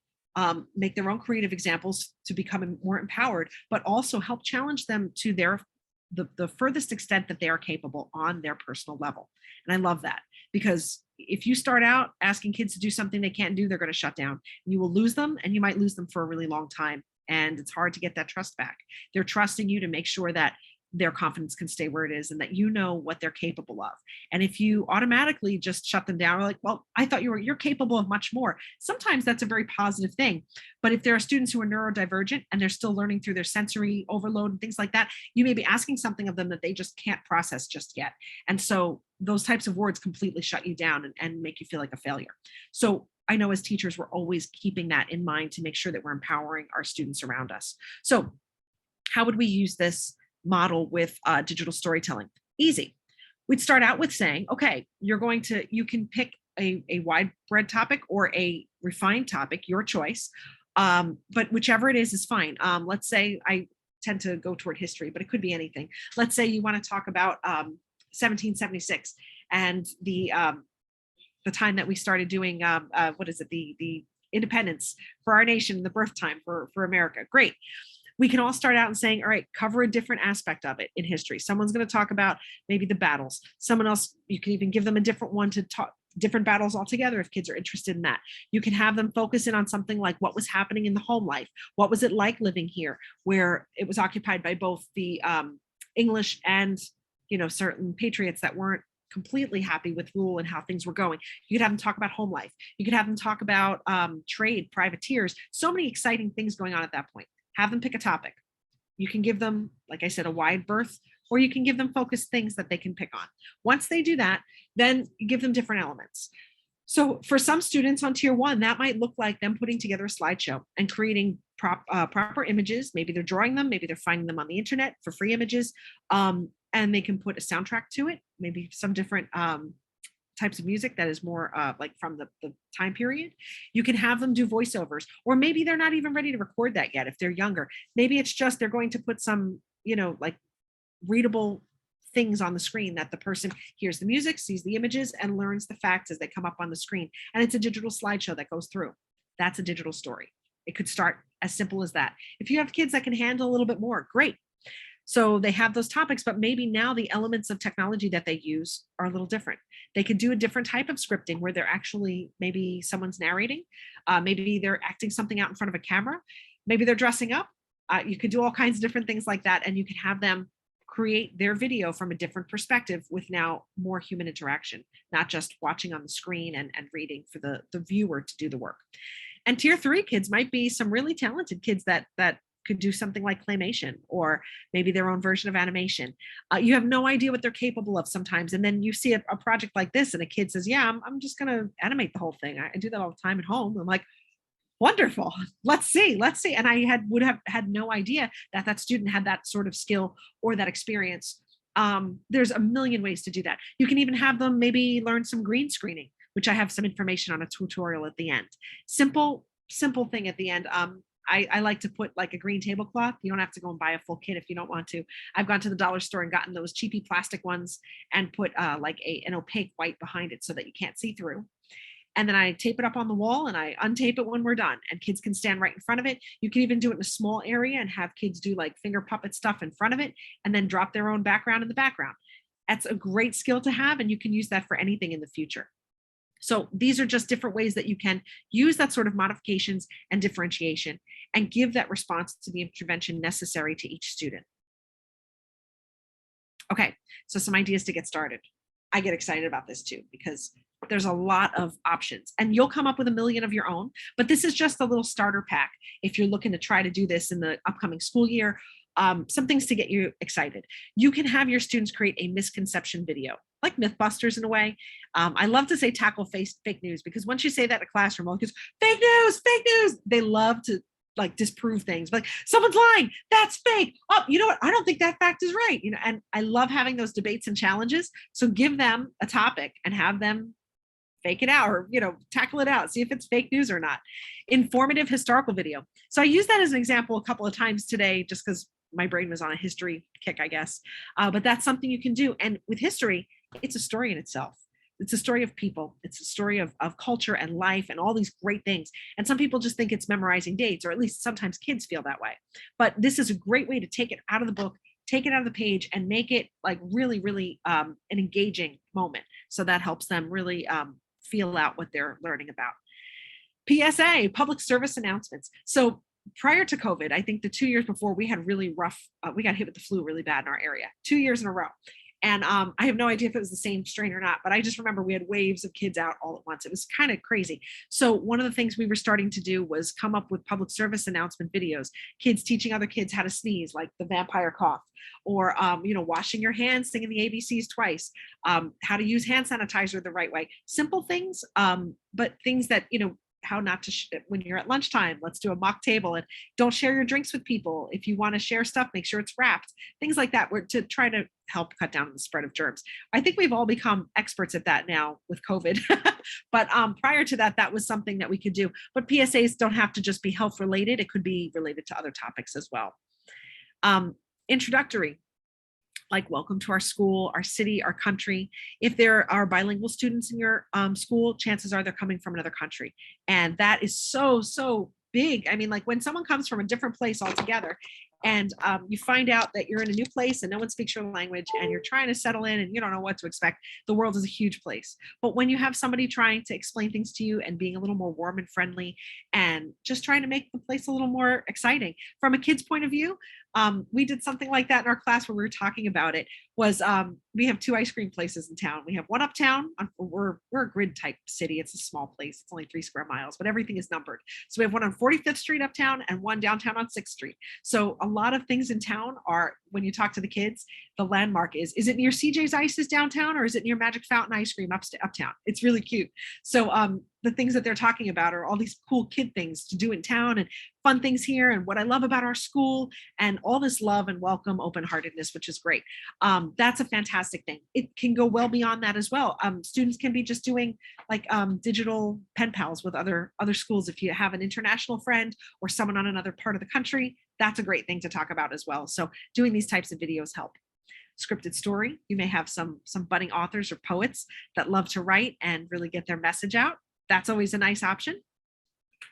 make their own creative examples to become more empowered, but also help challenge them to the furthest extent that they are capable on their personal level. And I love that, because if you start out asking kids to do something they can't do, they're going to shut down. You will lose them, and you might lose them for a really long time. And it's hard to get that trust back. They're trusting you to make sure that their confidence can stay where it is and that you know what they're capable of. And if you automatically just shut them down, like, well, I thought you're capable of much more. Sometimes that's a very positive thing. But if there are students who are neurodivergent and they're still learning through their sensory overload and things like that, you may be asking something of them that they just can't process just yet. And so those types of words completely shut you down and make you feel like a failure. So I know as teachers, we're always keeping that in mind to make sure that we're empowering our students around us. So how would we use this model with digital storytelling? Easy. We'd start out with saying, okay, you can pick a widespread topic or a refined topic, your choice. But whichever it is fine. Let's say I tend to go toward history, but it could be anything. Let's say you want to talk about 1776 and the time that we started doing, the independence for our nation, the birth time for America. Great. We can all start out and saying, all right, cover a different aspect of it in history. Someone's going to talk about maybe the battles. Someone else, you can even give them a different one to talk different battles altogether if kids are interested in that. You can have them focus in on something like what was happening in the home life. What was it like living here, where it was occupied by both the English and, certain patriots that weren't completely happy with rule and how things were going. You could have them talk about home life. You could have them talk about trade, privateers, so many exciting things going on at that point. Have them pick a topic. You can give them, like I said, a wide berth, or you can give them focused things that they can pick on. Once they do that, then give them different elements. So for some students on tier 1, that might look like them putting together a slideshow and creating proper images. Maybe they're drawing them, maybe they're finding them on the internet for free images, and they can put a soundtrack to it, maybe some different types of music that is more like from the time period. You can have them do voiceovers, or maybe they're not even ready to record that yet if they're younger. Maybe it's just they're going to put some, like readable things on the screen that the person hears the music, sees the images, and learns the facts as they come up on the screen. And it's a digital slideshow that goes through. That's a digital story. It could start as simple as that. If you have kids that can handle a little bit more, great. So they have those topics, but maybe now the elements of technology that they use are a little different. They could do a different type of scripting where they're actually, maybe someone's narrating, maybe they're acting something out in front of a camera, maybe they're dressing up. You could do all kinds of different things like that, and you can have them create their video from a different perspective with now more human interaction, not just watching on the screen and reading for the viewer to do the work. And tier 3 kids might be some really talented kids that could do something like claymation, or maybe their own version of animation. You have no idea what they're capable of sometimes. And then you see a project like this and a kid says, yeah, I'm just going to animate the whole thing. I do that all the time at home. I'm like, wonderful. Let's see. And I would have had no idea that student had that sort of skill or that experience. There's a million ways to do that. You can even have them maybe learn some green screening, which I have some information on a tutorial at the end. Simple thing at the end. I like to put like a green tablecloth. You don't have to go and buy a full kit if you don't want to. I've gone to the dollar store and gotten those cheapy plastic ones and put like an opaque white behind it so that you can't see through. And then I tape it up on the wall and I untape it when we're done, and kids can stand right in front of it. You can even do it in a small area and have kids do like finger puppet stuff in front of it and then drop their own background in the background. That's a great skill to have, and you can use that for anything in the future. So these are just different ways that you can use that sort of modifications and differentiation and give that response to the intervention necessary to each student. Okay, so some ideas to get started. I get excited about this too, because there's a lot of options, and you'll come up with a million of your own, but this is just a little starter pack if you're looking to try to do this in the upcoming school year. Some things to get you excited. You can have your students create a misconception video, like Mythbusters in a way. I love to say tackle fake news, because once you say that in a classroom, all kids, fake news, they love to like disprove things, like someone's lying, that's fake. Oh, you know what? I don't think that fact is right. And I love having those debates and challenges. So give them a topic and have them fake it out, or tackle it out, see if it's fake news or not. Informative historical video. So I use that as an example a couple of times today, just because my brain was on a history kick, I guess. But that's something you can do. And with history, it's a story in itself. it's a story of people. It's a story of culture and life and all these great things. And some people just think it's memorizing dates, or at least sometimes kids feel that way. But this is a great way to take it out of the book, take it out of the page, and make it like really, really an engaging moment. So that helps them really feel out what they're learning about. PSA, public service announcements. So prior to COVID, I think the 2 years before, we had really rough, we got hit with the flu really bad in our area, 2 years in a row. And I have no idea if it was the same strain or not, but I just remember we had waves of kids out all at once. It was kind of crazy. So one of the things we were starting to do was come up with public service announcement videos, kids teaching other kids how to sneeze, like the vampire cough, or, washing your hands, singing the ABCs twice, how to use hand sanitizer the right way. Simple things, but things that, how not to, when you're at lunchtime, let's do a mock table, and don't share your drinks with people. If you want to share stuff, make sure it's wrapped, things like that, to try to help cut down on the spread of germs. I think we've all become experts at that now with COVID, but prior to that, that was something that we could do. But PSAs don't have to just be health related. It could be related to other topics as well. Introductory, like welcome to our school, our city, our country. If there are bilingual students in your school, chances are they're coming from another country. And that is so, so big. I mean, like when someone comes from a different place altogether, and you find out that you're in a new place and no one speaks your language, and you're trying to settle in and you don't know what to expect, the world is a huge place. But when you have somebody trying to explain things to you and being a little more warm and friendly and just trying to make the place a little more exciting from a kid's point of view, we did something like that in our class where we were talking about it. Was we have 2 ice cream places in town. We have one uptown. We're a grid type city. It's a small place. It's only 3 square miles, but everything is numbered. So we have one on 45th Street uptown and one downtown on 6th Street. So a lot of things in town are, when you talk to the kids, the landmark is it near CJ's Ices downtown, or is it near Magic Fountain Ice Cream uptown? It's really cute. So the things that they're talking about are all these cool kid things to do in town and fun things here, and what I love about our school, and all this love and welcome open-heartedness, which is great. That's a fantastic thing. It can go well beyond that as well. Students can be just doing like digital pen pals with other schools. If you have an international friend or someone on another part of the country, that's a great thing to talk about as well. So doing these types of videos help. Scripted story, you may have some budding authors or poets that love to write and really get their message out. That's always a nice option.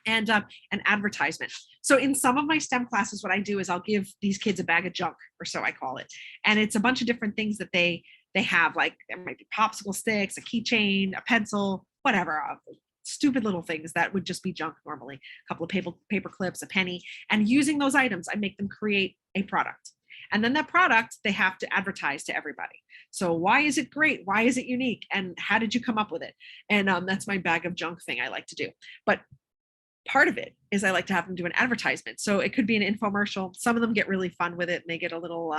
And an advertisement. So in some of my STEM classes, what I do is I'll give these kids a bag of junk, or so I call it. And it's a bunch of different things that they have, like there might be popsicle sticks, a keychain, a pencil, whatever, stupid little things that would just be junk normally, a couple of paper clips, a penny. And using those items, I make them create a product. And then that product, they have to advertise to everybody. So why is it great? Why is it unique? And how did you come up with it? And that's my bag of junk thing I like to do. But part of it is I like to have them do an advertisement. So it could be an infomercial. Some of them get really fun with it and they get a little,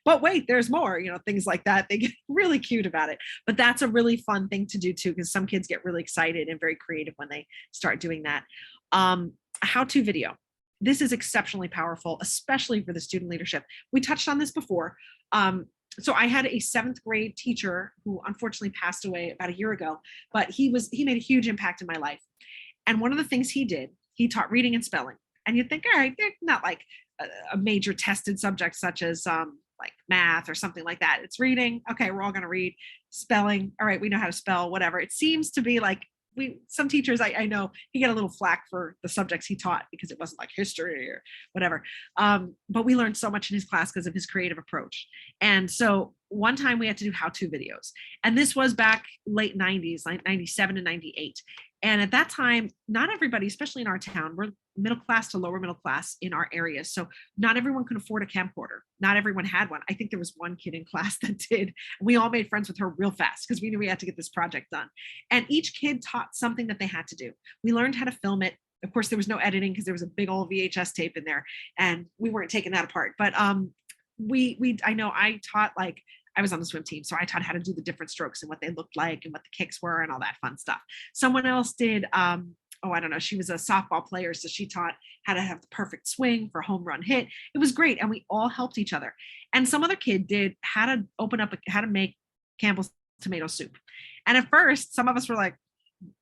but wait, there's more, things like that. They get really cute about it. But that's a really fun thing to do too, because some kids get really excited and very creative when they start doing that. A how-to video. This is exceptionally powerful, especially for the student leadership. We touched on this before. So I had a 7th grade teacher who unfortunately passed away about a year ago, but he made a huge impact in my life. And one of the things he did, he taught reading and spelling. And you'd think, all right, they're not like a major tested subject such as like math or something like that. It's reading. Okay, we're all going to read. Spelling. All right, we know how to spell, whatever. It seems to be like some teachers I know, he got a little flack for the subjects he taught because it wasn't like history or whatever. But we learned so much in his class because of his creative approach. And so one time we had to do how-to videos. And this was back late 90s, like 97 and 98. And at that time, not everybody, especially in our town, we're middle class to lower middle class in our area. So not everyone could afford a camcorder. Not everyone had one. I think there was one kid in class that did. And we all made friends with her real fast because we knew we had to get this project done. And each kid taught something that they had to do. We learned how to film it. Of course, there was no editing because there was a big old VHS tape in there and we weren't taking that apart. But I know I taught, like, I was on the swim team, so I taught how to do the different strokes and what they looked like and what the kicks were and all that fun stuff. Someone else did, I don't know, she was a softball player, so she taught how to have the perfect swing for a home run hit. It was great, and we all helped each other. And some other kid did how to make Campbell's tomato soup. And at first, some of us were like,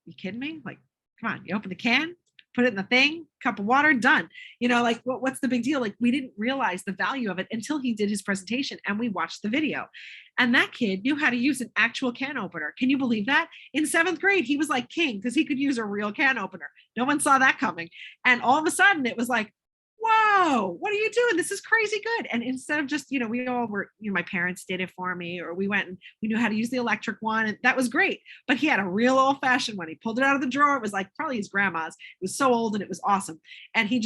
you kidding me? Like, come on, you open the can, put it in the thing, cup of water, done. You know, like what's the big deal? Like we didn't realize the value of it until he did his presentation and we watched the video. And that kid knew how to use an actual can opener. Can you believe that? In 7th grade, he was like king because he could use a real can opener. No one saw that coming. And all of a sudden it was like, whoa, what are you doing? This is crazy good. And instead of just, you know, we all were, you know, my parents did it for me, or we went and we knew how to use the electric one. And that was great. But he had a real old fashioned one. He pulled it out of the drawer. It was like probably his grandma's. It was so old and it was awesome. And he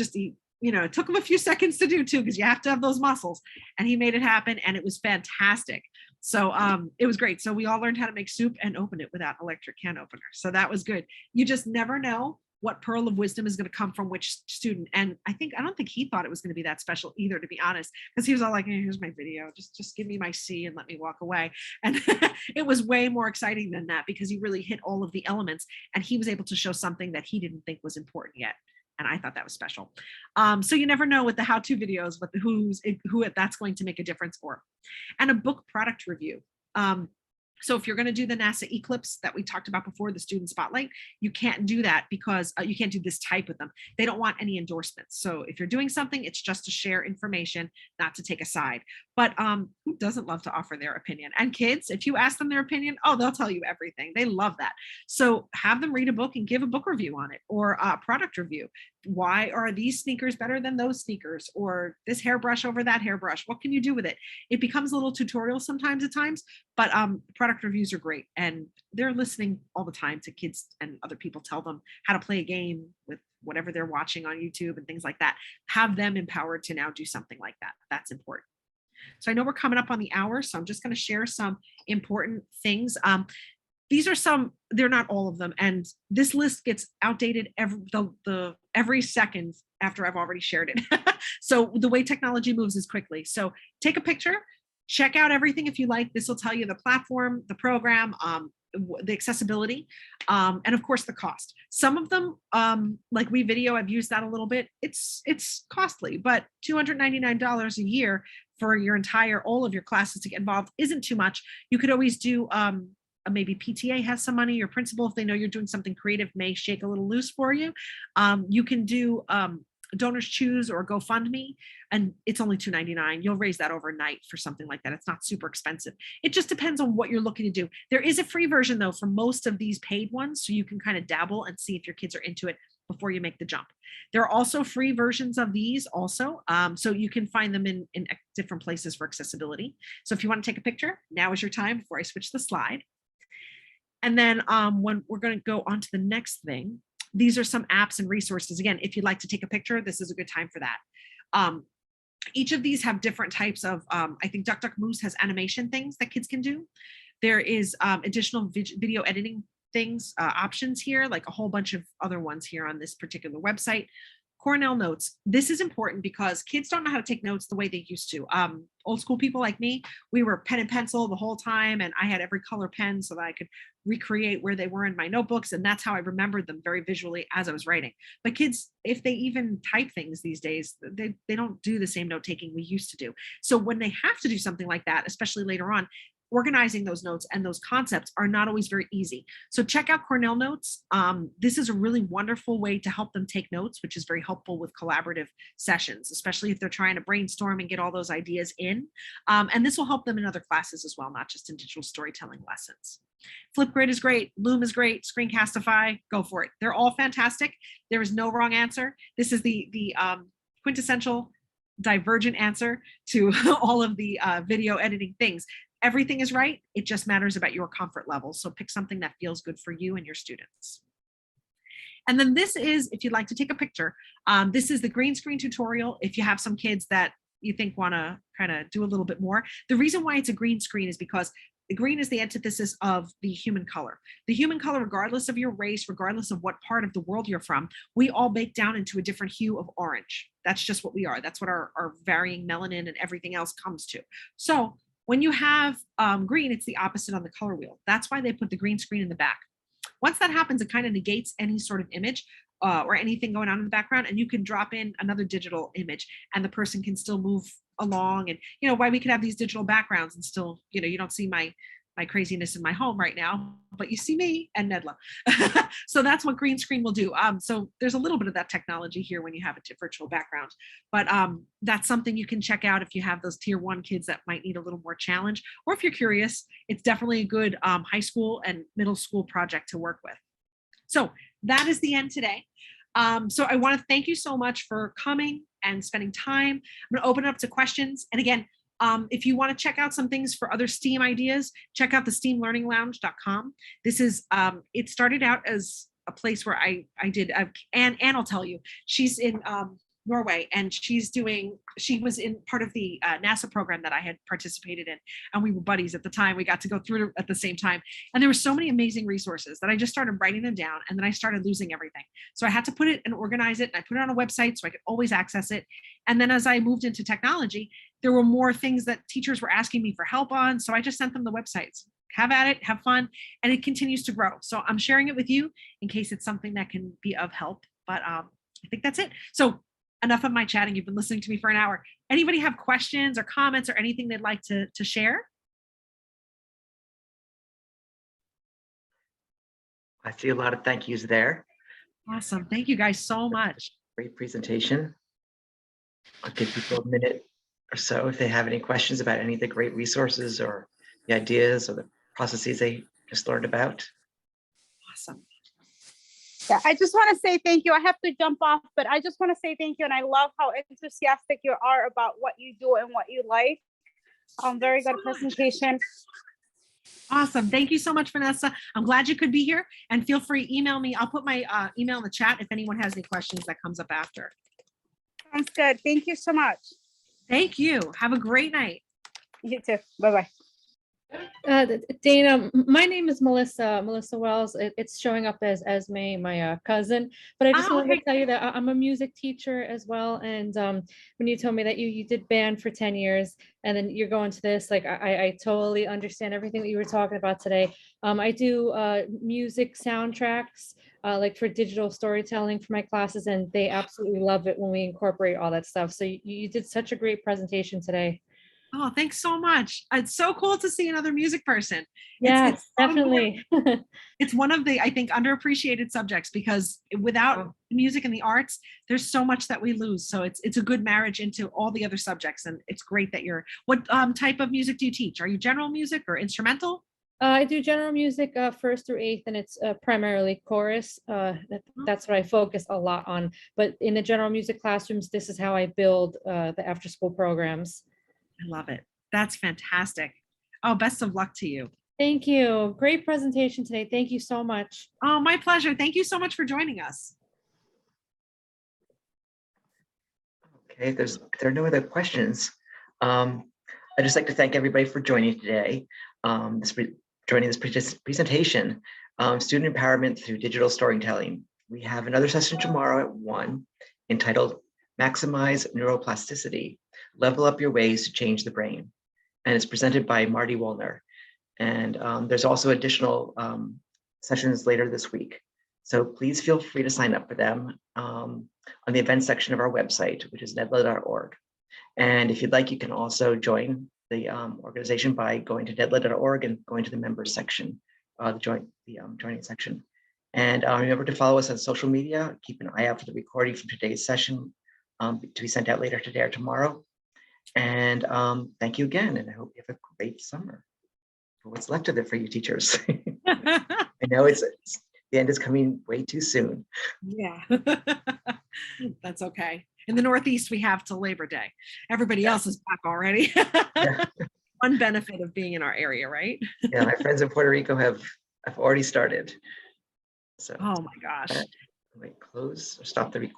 you know, it took him a few seconds to do too, because you have to have those muscles. And he made it happen. And it was fantastic. So it was great. So we all learned how to make soup and open it without electric can opener. So that was good. You just never know what pearl of wisdom is going to come from which student. And I don't think he thought it was going to be that special either, to be honest, because he was all like, hey, here's my video, just give me my C and let me walk away. And it was way more exciting than that, because he really hit all of the elements and he was able to show something that he didn't think was important yet. And I thought that was special. So you never know with the how-to videos, what who that's going to make a difference for. And a book product review. So if you're going to do the NASA Eclipse that we talked about before, the student spotlight, you can't do that because you can't do this type with them. They don't want any endorsements. So if you're doing something, it's just to share information, not to take a side. But who doesn't love to offer their opinion? And kids, if you ask them their opinion, oh, they'll tell you everything. They love that. So have them read a book and give a book review on it, or a product review. Why are these sneakers better than those sneakers? Or this hairbrush over that hairbrush? What can you do with it? It becomes a little tutorial sometimes at times, but product reviews are great. And they're listening all the time to kids and other people tell them how to play a game with whatever they're watching on YouTube and things like that. Have them empowered to now do something like that. That's important. So I know we're coming up on the hour, so I'm just going to share some important things. These are some, they're not all of them. And this list gets outdated every second after I've already shared it. So the way technology moves is quickly. So take a picture, check out everything if you like. This will tell you the platform, the program, the accessibility, and of course the cost. Some of them, like WeVideo, I've used that a little bit. It's costly, but $299 a year for your all of your classes to get involved isn't too much. You could always do maybe PTA has some money, your principal, if they know you're doing something creative, may shake a little loose for you. You can do Donors Choose or GoFundMe, and it's only $2.99. You'll raise that overnight for something like that. It's not super expensive. It just depends on what you're looking to do. There is a free version though for most of these paid ones, so you can kind of dabble and see if your kids are into it before you make the jump. There are also free versions of these also, so you can find them in different places for accessibility. So if you want to take a picture, now is your time before I switch the slide. And then when we're going to go on to the next thing, these are some apps and resources. Again, if you'd like to take a picture, this is a good time for that. Each of these have different types of, I think DuckDuckMoose has animation things that kids can do. There is additional video editing things, options here, like a whole bunch of other ones here on this particular website. Cornell Notes. This is important because kids don't know how to take notes the way they used to. Old school people like me, we were pen and pencil the whole time, and I had every color pen so that I could recreate where they were in my notebooks, and that's how I remembered them very visually as I was writing. But kids, if they even type things these days, they don't do the same note taking we used to do. So when they have to do something like that, especially later on, organizing those notes and those concepts are not always very easy. So check out Cornell Notes. This is a really wonderful way to help them take notes, which is very helpful with collaborative sessions, especially if they're trying to brainstorm and get all those ideas in. And this will help them in other classes as well, not just in digital storytelling lessons. Flipgrid is great, Loom is great, Screencastify, go for it. They're all fantastic. There is no wrong answer. This is the quintessential divergent answer to all of the video editing things. Everything is right. It just matters about your comfort level. So pick something that feels good for you and your students. And then this is, if you'd like to take a picture, this is the green screen tutorial. If you have some kids that you think want to kind of do a little bit more. The reason why it's a green screen is because the green is the antithesis of the human color. The human color, regardless of your race, regardless of what part of the world you're from, we all bake down into a different hue of orange. That's just what we are. That's what our varying melanin and everything else comes to. So when you have green, it's the opposite on the color wheel. That's why they put the green screen in the back. Once that happens, it kind of negates any sort of image or anything going on in the background, and you can drop in another digital image and the person can still move along. And, why we could have these digital backgrounds and still, you don't see my my craziness in my home right now, but you see me and Nedla. So that's what green screen will do. So there's a little bit of that technology here when you have a virtual background, but that's something you can check out if you have those tier 1 kids that might need a little more challenge, or if you're curious, it's definitely a good high school and middle school project to work with. So that is the end today. So I want to thank you so much for coming and spending time. I'm going to open it up to questions. And again, if you want to check out some things for other STEAM ideas, check out the steamlearninglounge.com. This is, it started out as a place where I did, Anne will tell you, she's in Norway, and she was in part of the NASA program that I had participated in, and we were buddies at the time. We got to go through it at the same time, and there were so many amazing resources that I just started writing them down, and then I started losing everything. So I had to put it and organize it, and I put it on a website so I could always access it. And then as I moved into technology, there were more things that teachers were asking me for help on, so I just sent them the websites. Have at it, have fun, and it continues to grow. So I'm sharing it with you in case it's something that can be of help. But I think that's it. So enough of my chatting. You've been listening to me for an hour. Anybody have questions or comments or anything they'd like to share? I see a lot of thank yous there. Awesome. Thank you guys so much. Great presentation. I'll give people a minute or so if they have any questions about any of the great resources or the ideas or the processes they just learned about. Awesome. Yeah, I just want to say thank you. I have to jump off, but I just want to say thank you. And I love how enthusiastic you are about what you do and what you like. Very good presentation. Awesome. Thank you so much, Vanessa. I'm glad you could be here, and feel free, email me. I'll put my email in the chat if anyone has any questions that comes up after. Sounds good. Thank you so much. Thank you. Have a great night. You too. Bye-bye. Dana, my name is Melissa Wells. It's showing up as Esme, my cousin. But I just wanted to tell you that I'm a music teacher as well. And when you told me that you did band for 10 years and then you're going to this, like I totally understand everything that you were talking about today. I do music soundtracks, like for digital storytelling for my classes, and they absolutely love it when we incorporate all that stuff. So you did such a great presentation today. Oh, thanks so much. It's so cool to see another music person. Yes, it's so definitely. It's one of the, I think, underappreciated subjects, because without music and the arts, there's so much that we lose. So it's a good marriage into all the other subjects. And it's great that what type of music do you teach? Are you general music or instrumental? I do general music 1st through 8th, and it's primarily chorus. That's what I focus a lot on. But in the general music classrooms, this is how I build the after school programs. I love it. That's fantastic. Oh, best of luck to you. Thank you. Great presentation today. Thank you so much. Oh, my pleasure. Thank you so much for joining us. Okay, if there are no other questions, I'd just like to thank everybody for joining today. Joining this presentation, Student Empowerment Through Digital Storytelling. We have another session tomorrow at 1 entitled Maximize Neuroplasticity, Level Up Your Ways to Change the Brain. And it's presented by Marty Wollner. And there's also additional sessions later this week. So please feel free to sign up for them on the events section of our website, which is nedla.org. And if you'd like, you can also join the organization by going to nedla.org and going to the members section, joining section. And remember to follow us on social media. Keep an eye out for the recording from today's session to be sent out later today or tomorrow. And thank you again. And I hope you have a great summer for what's left of it for you teachers. I know the end is coming way too soon. Yeah, that's okay. In the Northeast, we have till Labor Day. Everybody else is back already. Yeah. One benefit of being in our area, right? Yeah, my friends in Puerto Rico have already started. So, Oh my gosh. wait, close or stop the recording.